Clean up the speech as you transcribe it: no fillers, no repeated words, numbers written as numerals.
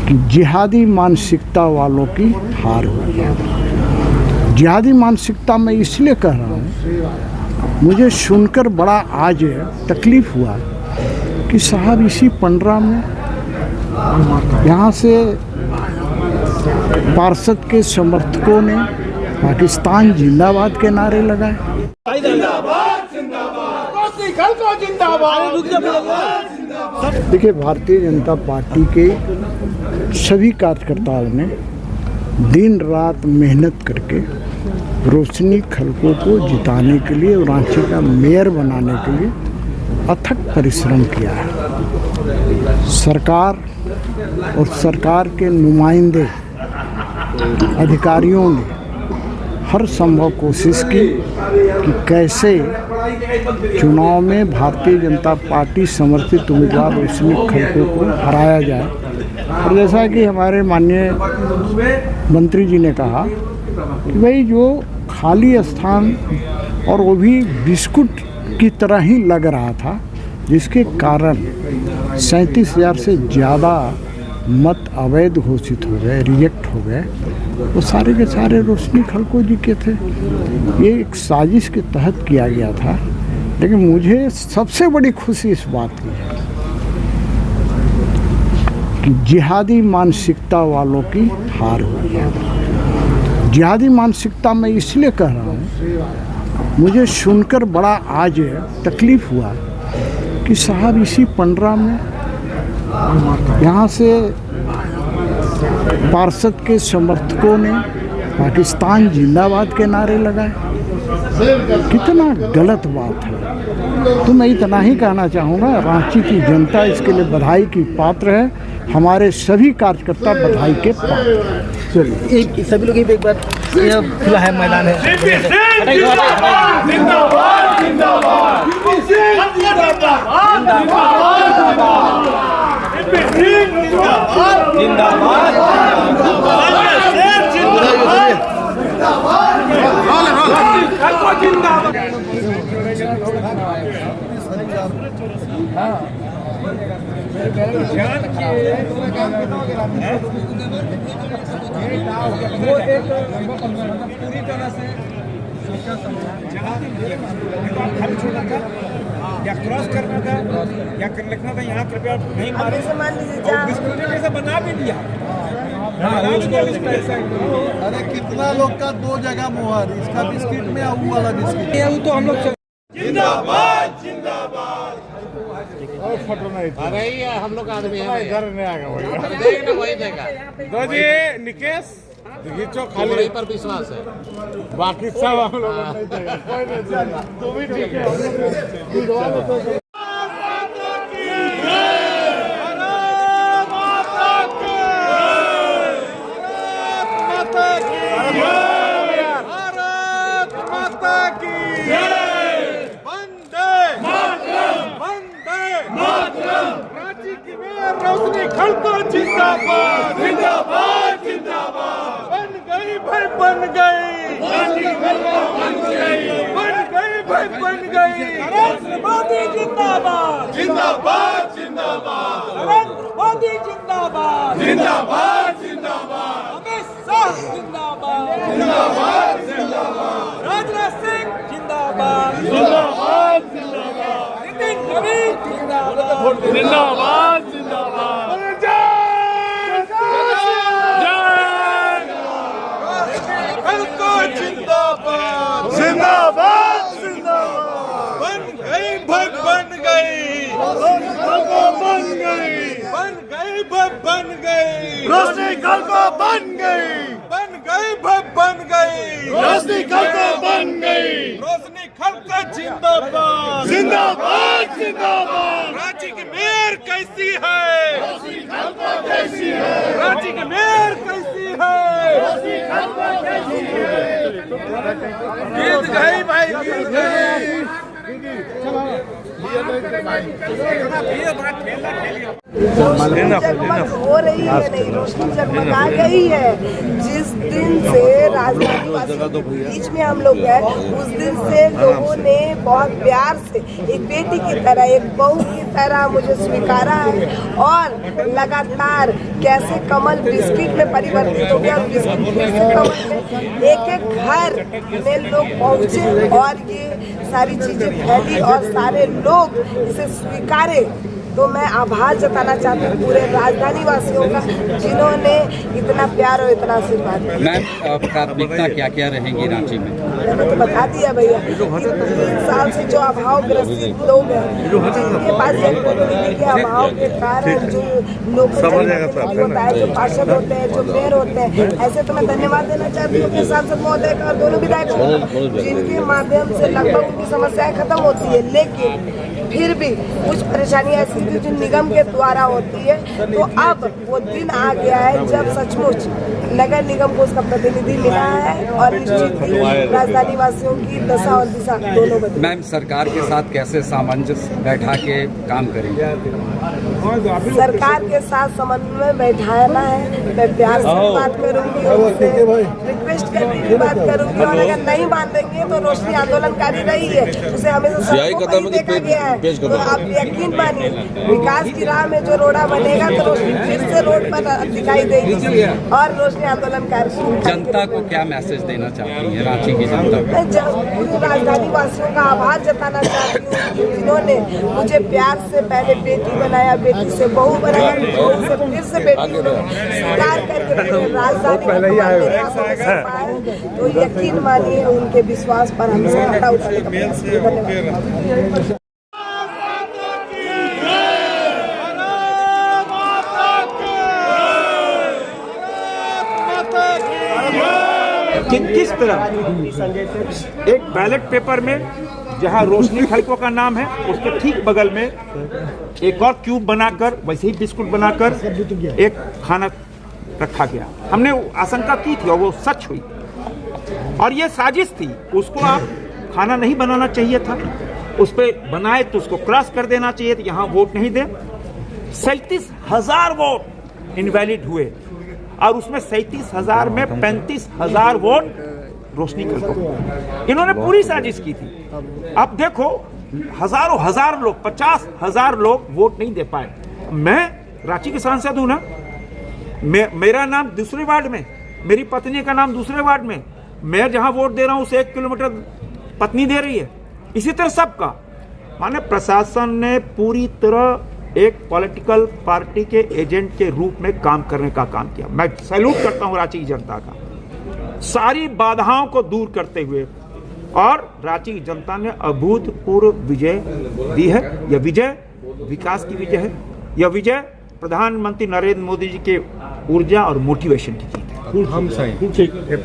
कि जिहादी मानसिकता वालों की हार हुई है। जिहादी मानसिकता मैं इसलिए कह रहा हूँ, मुझे सुनकर बड़ा आज तकलीफ़ हुआ कि साहब इसी पंडरा में यहाँ से पार्षद के समर्थकों ने पाकिस्तान जिंदाबाद के नारे लगाए। देखिए, भारतीय जनता पार्टी के सभी कार्यकर्ताओं ने दिन रात मेहनत करके रोशनी खलको को जिताने के लिए और रांची का मेयर बनाने के लिए अथक परिश्रम किया है। सरकार और सरकार के नुमाइंदे अधिकारियों ने हर संभव कोशिश की कि कैसे चुनाव में भारतीय जनता पार्टी समर्थित उम्मीदवार रोशनी खलको को हराया जाए। और जैसा कि हमारे माननीय मंत्री जी ने कहा कि भाई जो खाली स्थान और वो भी बिस्कुट की तरह ही लग रहा था, जिसके कारण 37,000 से ज़्यादा मत अवैध घोषित हो गए, रिजेक्ट हो गए, वो सारे के सारे रोशनी खलको जी के थे। ये एक साजिश के तहत किया गया था। लेकिन मुझे सबसे बड़ी खुशी इस बात की है कि जिहादी मानसिकता वालों की हार हुई है। जिहादी मानसिकता मैं इसलिए कह रहा हूँ, मुझे सुनकर बड़ा आज तकलीफ़ हुआ कि साहब इसी पंडरा में यहाँ से पार्षद के समर्थकों ने पाकिस्तान जिंदाबाद के नारे लगाए। कितना गलत बात है। तो मैं इतना ही कहना चाहूँगा, रांची की जनता इसके लिए बधाई की पात्र है। हमारे सभी कार्यकर्ता बधाई के पात्र हैं। चलिए सभी लोग एक बार खुला है, मैदान है। वो एक पूरी तरह से खाली छोड़ना था या क्रॉस करना था या कर लिखना था, यहाँ कृपया नहीं मारे। बिस्कुट ने जैसा बना भी दिया। अरे कितना लोग का 2 जगह मुहर, इसका बिस्किट में वो वाला बिस्किट। ये तो हम लोग जिंदाबाद जिंदाबाद। और फटो नहीं था। अरे ये हम लोग आदमी हैं, इधर नहीं आ गया। देगा ना वही देगा। दो जी निकेश देखिए, चो खाली वही पर विश्वास है, बाकी सब हम लोग नहीं देगा। कोई नहीं, तुम ही ठीक है। रोशनी खलको जिंदाबाद जिंदाबाद जिंदाबाद। बन गई भाई बन गई, बन गई भाई बन गई। नरेंद्र मोदी जिंदाबाद जिंदाबाद जिंदाबाद। नरेंद्र मोदी जिंदाबाद जिंदाबाद जिंदाबाद। अमित शाह जिंदाबाद जिंदाबाद जिंदाबाद। राजनाथ सिंह जिंदाबाद जिंदाबाद जिंदाबाद। नितिन नवीन जिंदाबाद जिंदाबाद जिंदाबाद। जिंदाबाद जिंदाबाद जिंदाबाद। बन गई भाई बन गई, बन गई, बन गई भाई बन गई। रोशनी खलको बन गई, बन गई भाई बन गई। रोशनी खलको बन गई। रोशनी खलको जिंदाबाद जिंदाबाद जिंदाबाद। रांची की मेयर कैसी है? रोशनी खलको कैसी है? रांची की मेयर कैसी है? रोशनी खलको कैसी है? गीत गई भाई, गीत गई। रोशनी जगमग हो रही है नहीं, रोशनी जगमगा गई है। जिस दिन से राजधानी वासियों के बीच में हम लोग गए, उस दिन से लोगों ने बहुत प्यार से एक बेटी की तरह, एक बहू की तरह मुझे स्वीकारा है। और लगातार कैसे कमल बिस्किट में परिवर्तित हो गया, बिस्किट फिर से कमल में, एक एक घर में लोग पहुंचे और ये सारी चीजें फैली और सारे लोग इसे स्वीकारे। तो मैं आभार जताना चाहती हूँ पूरे राजधानी वासियों का, जिन्होंने इतना प्यार और इतना आशीर्वाद दिया। मैम, प्राथमिकता क्या क्या रहेंगी रांची में? मैंने तो बता दिया भैया, 3 साल से जो अभाव ग्रसित लोग हैं, जिनके पास जनप्रतिनिधि के अभाव के कारण जो लोग होता है, जो पार्षद होते हैं, जो मेयर होते हैं, ऐसे तो मैं धन्यवाद देना चाहती हूँ अपने सांसद महोदय का और दोनों विधायकों का, जिनके माध्यम से लगभग उनकी समस्याएं खत्म होती है। लेकिन फिर भी कुछ परेशानियां ऐसी थी जो निगम के द्वारा होती है। तो अब वो दिन आ गया है जब सचमुच नगर निगम को उसका प्रतिनिधि मिला है और निश्चित ही राजधानी वासियों की दशा और दिशा दोनों बदली। मैम, सरकार के साथ कैसे सामंजस्य बैठा के काम करेंगे? सरकार के साथ समन्वय बैठाना है। मैं प्यार से बात करूंगी, उनसे रिक्वेस्ट करने की बात करूंगी, और अगर नहीं मानेंगे तो रोशनी आंदोलनकारी रही है, उसे हमेशा सड़कों पर ही देखा गया है। तो आप यकीन मानिए, विकास की राह में जो रोड़ा बनेगा तो रोशनी फिर से रोड पर दिखाई देगी और रोशनी आंदोलनकारी। जनता को क्या मैसेज देना चाहती है, रांची की जनता को? मैं पूरे राजधानी वासियों का आभार जताना चाहती हूँ, जिन्होंने मुझे प्यार से पहले बेटी बनाया, बेटी से बहू बनाया, बहू से फिर से बेटी स्वीकार करके पूरे राजधानी में मेरे आंखों में सर पाए। तो यकीन मानिए उनके विश्वास पर हम खड़ा उतरने का प्रयास करेंगे। धन्यवाद। कि किस तरह एक बैलेट पेपर में जहां रोशनी खलको का नाम है, उसके ठीक बगल में एक और क्यूब बनाकर, वैसे ही बिस्कुट बनाकर एक खाना रखा गया। हमने आशंका की थी और वो सच हुई, और ये साजिश थी। उसको आप खाना नहीं बनाना चाहिए था, उस पर बनाए तो उसको क्रॉस कर देना चाहिए था, यहाँ वोट नहीं दे। 37,000 वोट इनवैलिड हुए और उसमें 37,000 में 35,000 वोट रोशनी खलको। इन्होंने पूरी साजिश की थी। अब देखो, हजारों हजार लोग, 50,000 लोग वोट नहीं दे पाए। मैं रांची के सांसद हूं ना, मेरा नाम दूसरे वार्ड में, मेरी पत्नी का नाम दूसरे वार्ड में, मैं जहां वोट दे रहा हूं उसे 1 किलोमीटर पत्नी दे रही है। इसी तरह सबका माने प्रशासन ने पूरी तरह एक पॉलिटिकल पार्टी के एजेंट के रूप में काम करने का काम किया। मैं सैल्यूट करता हूं रांची की जनता का, सारी बाधाओं को दूर करते हुए, और रांची की जनता ने अभूतपूर्व विजय दी है। यह विजय विकास की विजय है, यह विजय प्रधानमंत्री नरेंद्र मोदी जी के ऊर्जा और मोटिवेशन की जीत है।